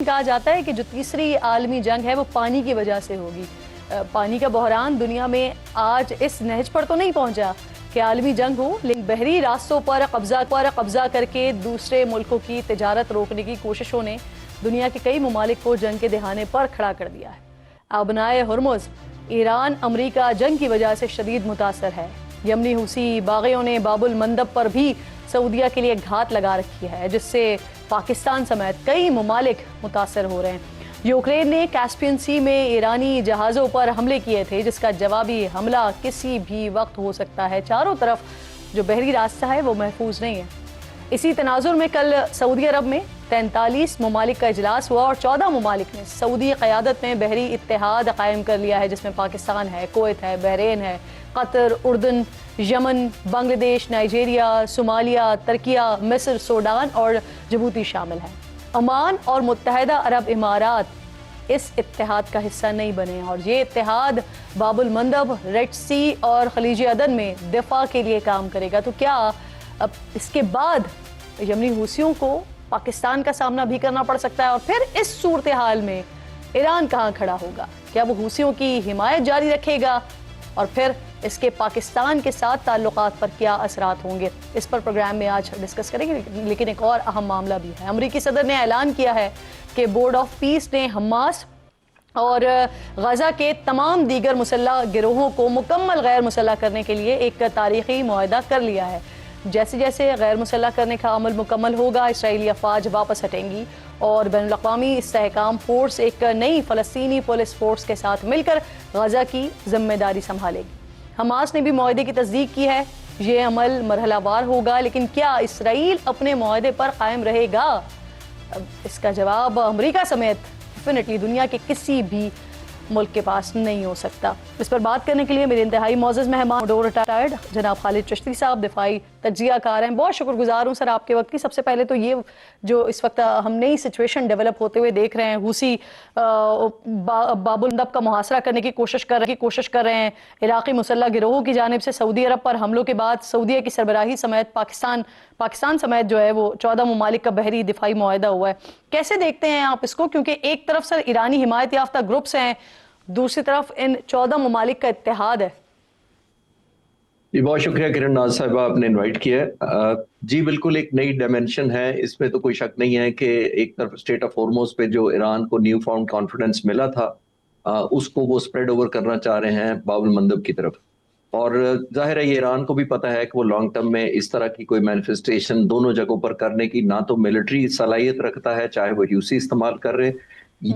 कहा जाता है कि जो तीसरी आलमी जंग है वो पानी की वजह से होगी। पानी का बहरान दुनिया में आज इस नहज पर तो नहीं पहुंचा कि आलमी जंग हो, लेकिन बहरी रास्तों पर कब्जा करके दूसरे मुल्कों की तिजारत रोकने की कोशिशों ने दुनिया के कई ममालिक को जंग के दहाने पर खड़ा कर दिया है। अबनाए हुर्मुज़ ईरान अमरीका जंग की वजह से शदीद मुतासर है। यमनी हुसी बागियों ने बाबुल मंदब पर भी सऊदिया के लिए घात लगा रखी है, जिससे पाकिस्तान समेत कई ममालिक मुतासर हो रहे हैं। यूक्रेन ने कैस्पियन सी में ईरानी जहाज़ों पर हमले किए थे, जिसका जवाबी हमला किसी भी वक्त हो सकता है। चारों तरफ जो बहरी रास्ता है वो महफूज नहीं है। इसी तनाजुर में कल सऊदी अरब में 43 ममालिक का इजलास हुआ और 14 ममालिक ने सऊदी क़यादत में बहरी इत्तेहाद कायम कर लिया है, जिसमें पाकिस्तान है, कुवैत है, बहरीन है, कतर, उर्दन, Yemen, Bangladesh, Nigeria, Somalia, Turkiye, मिस्र, सूडान और जिबूती शामिल हैं। ओमान और मुत्तहदा अरब इमारात इस इत्तेहाद का हिस्सा नहीं बने और ये इत्तेहाद बाबुल मंदब, रेड सी और खलीज अदन में दिफा के लिए काम करेगा। तो क्या अब इसके बाद यमनी हुसियों को पाकिस्तान का सामना भी करना पड़ सकता है? और फिर इस सूरत हाल में ईरान कहाँ खड़ा होगा? क्या वो हुसियों की हिमायत जारी रखेगा? और फिर इसके पाकिस्तान के साथ ताल्लुकात पर क्या असरात होंगे? इस पर प्रोग्राम में आज डिस्कस करेंगे। लेकिन एक और अहम मामला भी है। अमरीकी सदर ने ऐलान किया है कि बोर्ड ऑफ पीस ने हमास और गजा के तमाम दीगर मुसल्लह गिरोहों को मुकम्मल गैर मुसल्लह करने के लिए एक तारीखी मुआहदा कर लिया है। जैसे जैसे गैर मुसल्लह करने का अमल मुकम्मल होगा, इसराइली अफवाज वापस हटेंगी और बैनुल-अक़वामी इस्तेहकाम फोर्स एक नई फ़लस्तीनी पुलिस फोर्स के साथ मिलकर गजा की जिम्मेदारी संभालेगी। हमास ने भी मुआहदे की तस्दीक की है। ये अमल मरहलावार होगा, लेकिन क्या इसराइल अपने मुआहदे पर कायम रहेगा? इसका जवाब अमरीका समेत डेफिनेटली दुनिया के किसी भी मुल्क के पास नहीं हो सकता। इस पर बात करने के लिए मेरे इंतहाई मोअज़्ज़ज़ मेहमान रिटायर्ड जनाब खालिद चिश्ती साहब, दिफाई तज्ज़ियाकार हैं। बहुत शुक्रगुजार हूँ सर आपके वक्त की। सबसे पहले तो ये जो इस वक्त हम नई सिचुएशन डेवलप होते हुए देख रहे हैं, हुसी बाबुल मंदब का मुहासरा करने की कोशिश कर रहे हैं। इराक़ी मुसल्लह गिरोहों की जानिब से सऊदी अरब पर हमलों के बाद सऊदीया की सरबराही समेत पाकिस्तान समेत जो है वो 14 ममालिक का बहरी दिफाई मुआहदा हुआ है। कैसे देखते हैं आप इसको? क्योंकि एक तरफ सर ईरानी हिमायत याफ्ता ग्रुप्स हैं, दूसरी तरफ इन 14 ममालिक का इत्तेहाद है। जी बहुत शुक्रिया किरण नाज साहिबा, आपने इनवाइट किया है। जी बिल्कुल, एक नई डायमेंशन है, इसमें तो कोई शक नहीं है कि एक तरफ स्टेट ऑफ हॉर्मुज़ पे जो ईरान को न्यू फाउंड कॉन्फिडेंस मिला था, उसको वो स्प्रेड ओवर करना चाह रहे हैं बाबुल मंदब की तरफ। और जाहिर है ये ईरान को भी पता है कि वो लॉन्ग टर्म में इस तरह की कोई मैनिफेस्टेशन दोनों जगहों पर करने की ना तो मिलिट्री सलाहियत रखता है, चाहे वो यूसी इस्तेमाल कर रहे,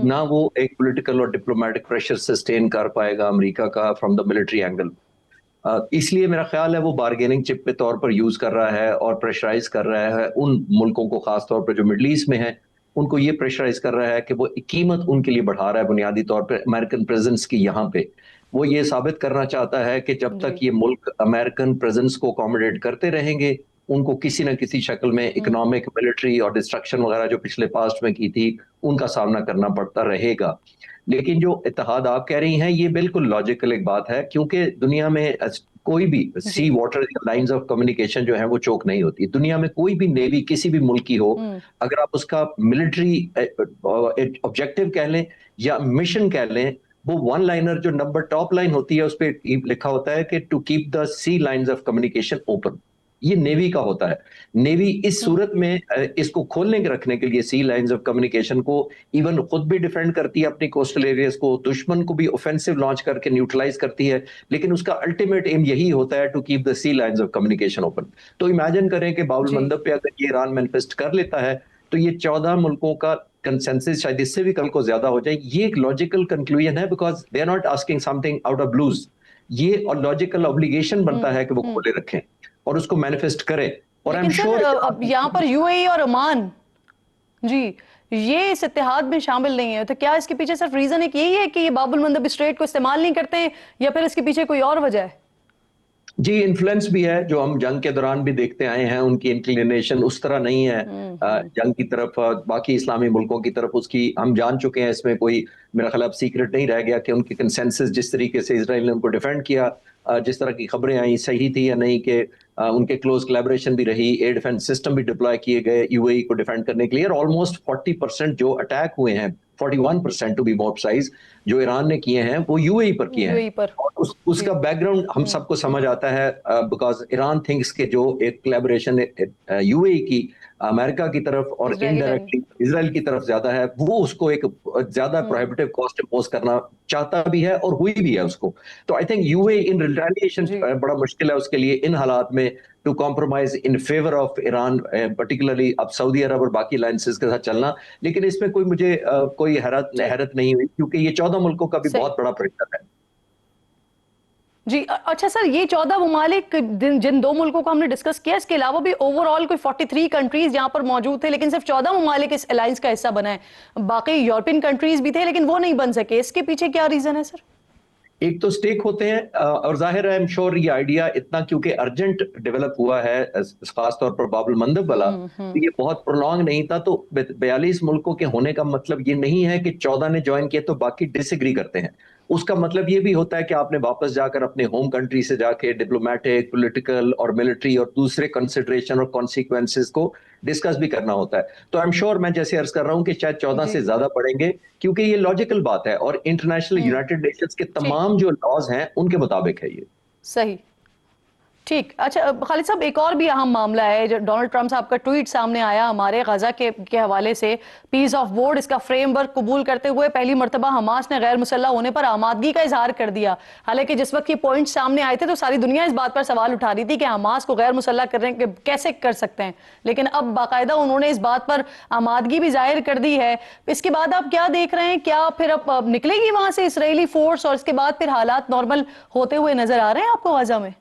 ना वो एक पॉलिटिकल और डिप्लोमेटिक प्रेशर सस्टेन कर पाएगा अमेरिका का फ्रॉम द मिलिट्री एंगल। इसलिए मेरा ख्याल है वो बार्गेनिंग चिप पे तौर पर यूज कर रहा है और प्रेशराइज कर रहा है उन मुल्कों को, खास तौर पर जो मिडल ईस्ट में है, उनको ये प्रेशराइज कर रहा है कि वो कीमत उनके लिए बढ़ा रहा है बुनियादी तौर पर अमेरिकन प्रेजेंस की। यहाँ पे वो ये साबित करना चाहता है कि जब तक ये मुल्क अमेरिकन प्रेजेंस को अकोमोडेट करते रहेंगे, उनको किसी न किसी शक्ल में इकोनॉमिक, मिलिट्री और डिस्ट्रक्शन वगैरह जो पिछले पास्ट में की थी, उनका सामना करना पड़ता रहेगा। लेकिन जो इत्तेहाद आप कह रही हैं, ये बिल्कुल लॉजिकल एक बात है, क्योंकि दुनिया में कोई भी सी वाटर लाइंस ऑफ कम्युनिकेशन जो है वो चोक नहीं होती। दुनिया में कोई भी नेवी किसी भी मुल्क की हो, अगर आप उसका मिलिट्री ऑब्जेक्टिव कह लें या मिशन कह लें, वो वन लाइनर जो नंबर टॉप लाइन होती है उस पर लिखा होता है कि to keep the sea lines of communication open. ये नेवी का होता है। नेवी इस सूरत में इसको खोलने के रखने के लिए सी लाइंस ऑफ कम्युनिकेशन को इवन खुद भी डिफेंड करती है अपनी कोस्टल एरियाज को, दुश्मन को भी ऑफेंसिव लॉन्च करके न्यूट्रलाइज करती है, लेकिन उसका अल्टीमेट एम यही होता है to keep the sea lines of communication open. तो इमेजिन करें कि बाबुल मंदब पे अगर ये ईरान मैनिफेस्ट कर लेता है, तो ये 14 मुल्कों का कंसेंसस शायद इससे भी कल को ज्यादा हो जाए। ये एक लॉजिकल कंक्लूजन है, because they are not asking something out of blues. ये और लॉजिकल ऑब्लिगेशन बनता है कि वो खोले रखें और उसको मैनिफेस्ट करें। और आई एम श्योर यहाँ पर यूएई और ओमान जी ये इस इत्तेहाद में शामिल नहीं है, तो क्या इसके पीछे सिर्फ रीजन एक यही है कि ये बाबुल मंदब स्ट्रेट को इस्तेमाल नहीं करते हैं, या फिर इसके पीछे कोई और वजह है? जी, इन्फ्लुएंस भी है, जो हम जंग के दौरान भी देखते आए हैं, उनकी इंक्लिनेशन उस तरह नहीं है जंग की तरफ, बाकी इस्लामी मुल्कों की तरफ उसकी हम जान चुके हैं। इसमें कोई मेरा ख्याल अब सीक्रेट नहीं रह गया कि उनके कंसेंसस जिस तरीके से इजराइल ने उनको डिफेंड किया, जिस तरह की खबरें आई सही थी या नहीं, कि उनके क्लोज कोलैबोरेशन भी रही, एयर डिफेंस सिस्टम भी डिप्लॉय किए गए यूएई को डिफेंड करने के लिए, और ऑलमोस्ट 40% जो अटैक हुए हैं, 41% टू बी मोर प्रिसाइज, जो ईरान ने किए हैं वो यूएई पर किए हैं। यूएई पर। और उसका बैकग्राउंड हम सबको समझ आता है, बिकॉज ईरान थिंक्स के जो एक कोलैबोरेशन यूएई की अमेरिका की तरफ और इजरायली इनडायरेक्टली इसराइल की तरफ ज्यादा है, वो उसको एक ज्यादा प्रोहिबिटिव कॉस्ट इम्पोज करना चाहता भी है और हुई भी है उसको। तो I think UAE in retaliation जी बड़ा मुश्किल है उसके लिए इन हालात में to compromise in favour of Iran, particularly अब सऊदी अरब और बाकी अलायंसेस के साथ चलना। लेकिन इसमें कोई मुझे कोई जी हैरत नहीं हुई, क्योंकि ये 14 मुल्कों का भी सही। बहुत बड़ा प्रेशर है। जी अच्छा सर, ये 14 ममालिक जिन दो मुल्कों को हमने डिस्कस किया, इसके अलावा भी ओवरऑल कोई 43 कंट्रीज यहाँ पर मौजूद थे, लेकिन सिर्फ 14 ममालिक इस अलायंस का हिस्सा बना है। बाकी यूरोपियन कंट्रीज भी थे लेकिन वो नहीं बन सके, इसके पीछे क्या रीजन है सर? एक तो स्टेक होते हैं, और जाहिर है, आई एम श्योर ये आइडिया इतना क्योंकि अर्जेंट डेवलप हुआ है, खास तौर पर बाबुल मंदब वाला, तो ये बहुत प्रोलॉन्ग नहीं था। तो 42 मुल्कों के होने का मतलब ये नहीं है कि 14 ने ज्वाइन किया तो बाकी डिसएग्री करते हैं। उसका मतलब ये भी होता है कि आपने वापस जाकर अपने होम कंट्री से जाके डिप्लोमेटिक, पॉलिटिकल और मिलिट्री और दूसरे कंसिडरेशन और कॉन्सिक्वेंसेस को डिस्कस भी करना होता है। तो आई एम श्योर, मैं जैसे अर्ज कर रहा हूं कि शायद 14 जी से ज्यादा पड़ेंगे, क्योंकि ये लॉजिकल बात है और इंटरनेशनल यूनाइटेड नेशंस के ठीक, तमाम जो लॉज हैं उनके मुताबिक है ये। सही, ठीक। अच्छा खालिद साहब, एक और भी अहम मामला है, जो डोनाल्ड ट्रंप साहब का ट्वीट सामने आया हमारे गजा के हवाले से। पीस ऑफ बोर्ड, इसका फ्रेमवर्क कबूल करते हुए पहली मर्तबा हमास ने गैर मुसल्लह होने पर आमादगी का इजहार कर दिया। हालांकि जिस वक्त ये पॉइंट सामने आए थे तो सारी दुनिया इस बात पर सवाल उठा रही थी कि हमास को गैर मुसल्लह करने के कैसे कर सकते हैं, लेकिन अब बाकायदा उन्होंने इस बात पर आमादगी भी जाहिर कर दी है। इसके बाद आप क्या देख रहे हैं, क्या फिर अब निकलेगी वहां से इसराइली फोर्स और इसके बाद फिर हालात नॉर्मल होते हुए नजर आ रहे हैं आपको गजा में?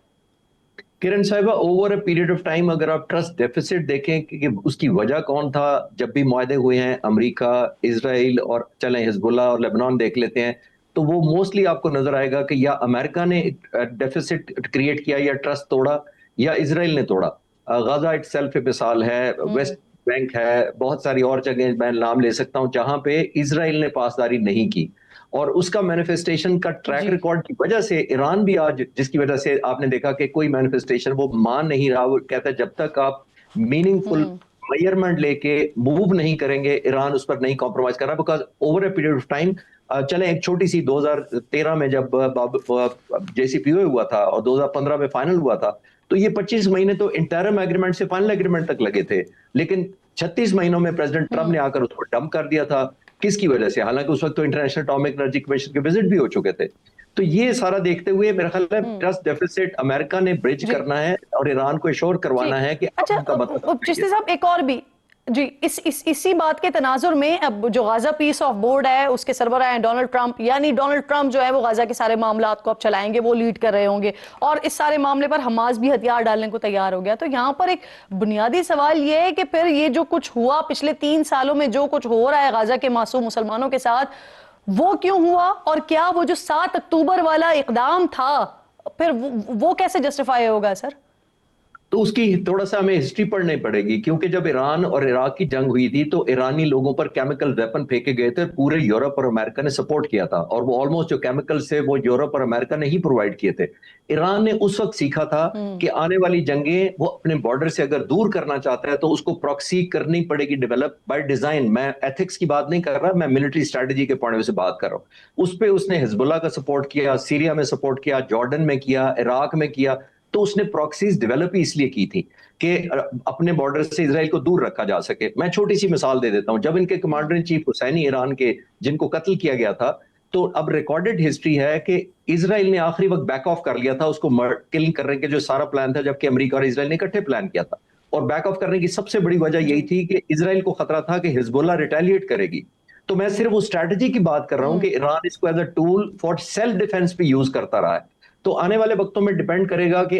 किरण साहिबा, over a period of time अगर आप ट्रस्ट डेफिसिट देखें कि उसकी वजह कौन था, जब भी मुआहदे हुए हैं अमेरिका, इसराइल और चलें हिजबुल्लाह और लेबनान देख लेते हैं, तो वो मोस्टली आपको नजर आएगा कि या अमेरिका ने डेफिसिट क्रिएट किया या ट्रस्ट तोड़ा, या इसराइल ने तोड़ा। गाजा इटसेल्फ एक मिसाल है, वेस्ट बैंक है, बहुत सारी और जगह मैं नाम ले सकता हूं जहां पे इसराइल ने पासदारी नहीं की, और उसका मैनिफेस्टेशन का ट्रैक जी रिकॉर्ड की वजह से ईरान भी आज, जिसकी वजह से आपने देखा कि कोई मैनिफेस्टेशन वो मान नहीं रहा, वो कहता है जब तक आप मीनिंगफुल मेजरमेंट लेके मूव नहीं करेंगे, ईरान उस पर नहीं कॉम्प्रोमाइज कर रहा, because over a period of time. चले एक छोटी सी 2013 में जब जेसीपीओए हुआ था और 2015 में फाइनल हुआ था, तो ये 25 महीने तो इंटरिम एग्रीमेंट से फाइनल एग्रीमेंट तक लगे थे, लेकिन 36 महीनों में प्रेसिडेंट ट्रंप ने आकर उसको डंप कर दिया था। किसकी वजह से? हालांकि उस वक्त तो इंटरनेशनल एटॉमिक एनर्जी कमीशन के विजिट भी हो चुके थे। तो ये सारा देखते हुए मेरा ख्याल है ट्रस्ट डेफिसिट अमेरिका ने ब्रिज जी करना है और ईरान को एश्योर करवाना ठीक। है कि अब अच्छा उनका मतलब चिश्ती साहब, एक और भी जी, इसी बात के तनाजुर में अब जो गाजा पीस ऑफ बोर्ड है उसके सरबराह हैं डोनाल्ड ट्रंप, यानी डोनाल्ड ट्रंप जो है वो गाजा के सारे मामलात को अब चलाएंगे, वो लीड कर रहे होंगे, और इस सारे मामले पर हमास भी हथियार डालने को तैयार हो गया। तो यहाँ पर एक बुनियादी सवाल ये है कि फिर ये जो कुछ हुआ पिछले 3 सालों में, जो कुछ हो रहा है गाजा के मासूम मुसलमानों के साथ, वो क्यों हुआ, और क्या वो जो 7 अक्टूबर वाला इकदाम था फिर वो कैसे जस्टिफाई होगा सर? तो उसकी थोड़ा सा हमें हिस्ट्री पढ़नी पड़ेगी, क्योंकि जब ईरान और इराक की जंग हुई थी तो ईरानी लोगों पर केमिकल वेपन फेंके गए थे, पूरे यूरोप और अमेरिका ने सपोर्ट किया था, और वो ऑलमोस्ट जो केमिकल्स थे वो यूरोप और अमेरिका ने ही प्रोवाइड किए थे। ईरान ने उस वक्त सीखा था कि आने वाली जंगें वो अपने बॉर्डर से अगर दूर करना चाहता है तो उसको प्रॉक्सी करनी पड़ेगी, डेवलप बाय डिजाइन। मैं एथिक्स की बात नहीं कर रहा, मैं मिलिट्री स्ट्रेटजी के पॉइंट से बात कर रहा हूं। उस पर उसने हिजबुल्लाह का सपोर्ट किया, सीरिया में सपोर्ट किया, जॉर्डन में किया, इराक में किया। तो उसने प्रॉक्सीज डेवलप ही इसलिए की थी कि अपने बॉर्डर से इसराइल को दूर रखा जा सके। मैं छोटी सी मिसाल दे देता हूं, जब इनके commander in chief Hosseini Iran के, जिनको कत्ल किया गया था, तो अब रिकॉर्डेड हिस्ट्री है कि इसराइल ने आखिरी वक्त बैक ऑफ कर लिया था उसको किल करने के जो सारा प्लान था, जबकि अमेरिका और इसराइल ने इकट्ठे प्लान किया था। और बैक ऑफ करने की सबसे बड़ी वजह यही थी कि इसराइल को खतरा था कि हिजबुल्लाह रिटेलिएट करेगी। तो मैं सिर्फ उस स्ट्रैटेजी की बात कर रहा हूं कि ईरान इसको as a tool for self defence पे यूज करता रहा है। तो आने वाले वक्तों में डिपेंड करेगा कि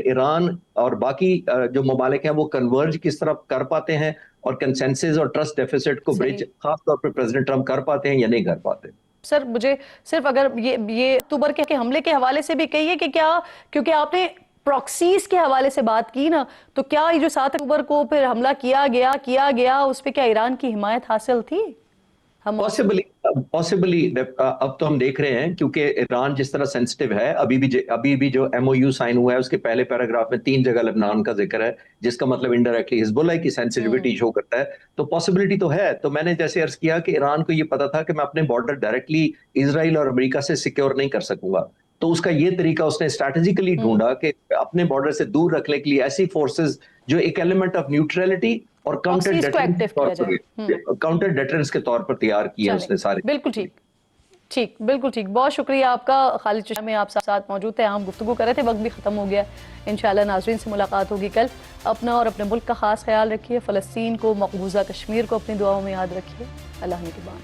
ईरान और बाकी जो ममालिक हैं वो कन्वर्ज किस तरह कर पाते हैं और कंसेंसस और ट्रस्ट डेफिसिट को ब्रिज खास तौर पर प्रेसिडेंट ट्रंप कर पाते हैं या नहीं कर पाते। सर मुझे सिर्फ अगर ये अक्टूबर के हमले के हवाले से भी कहिए कि क्या, क्योंकि आपने प्रॉक्सीज के हवाले से बात की ना, तो क्या ये जो 7 अक्टूबर को फिर हमला किया गया उस पर क्या ईरान की हिमायत हासिल थी? हम पॉसिबली अब तो हम देख रहे हैं, क्योंकि ईरान जिस तरह सेंसिटिव है, अभी भी जो एमओयू साइन हुआ है उसके पहले पैराग्राफ में 3 जगह लेबनान का जिक्र है, जिसका मतलब इनडायरेक्टली हिजबुल्लाह की सेंसिटिविटी शो करता है। तो पॉसिबिलिटी तो है। तो मैंने जैसे अर्ज किया कि ईरान को ये पता था कि मैं अपने बॉर्डर डायरेक्टली इसराइल और अमेरिका से सिक्योर नहीं कर सकूंगा, तो उसका ये तरीका उसने स्ट्रैटेजिकली ढूंढा कि अपने बॉर्डर से दूर रखने के लिए ऐसी फोर्सेस जो एक एलिमेंट ऑफ न्यूट्रलिटी और प्रॉक्सीज को एक्टिव किया जाए। काउंटर डेटरेंस के तौर पर तैयार किए उसने सारे। बिल्कुल ठीक, बिल्कुल ठीक। बहुत शुक्रिया आपका। खालिद चश्ती में आप साथ मौजूद थे, हम गुफ्तगू कर रहे थे, वक्त भी खत्म हो गया। इंशाल्लाह नाज़रीन से मुलाकात होगी कल। अपना और अपने मुल्क का खास ख्याल रखिए। फ़लस्तीन को, मकबूजा कश्मीर को अपनी दुआओं में याद रखिए। अल्लाह निगहबान।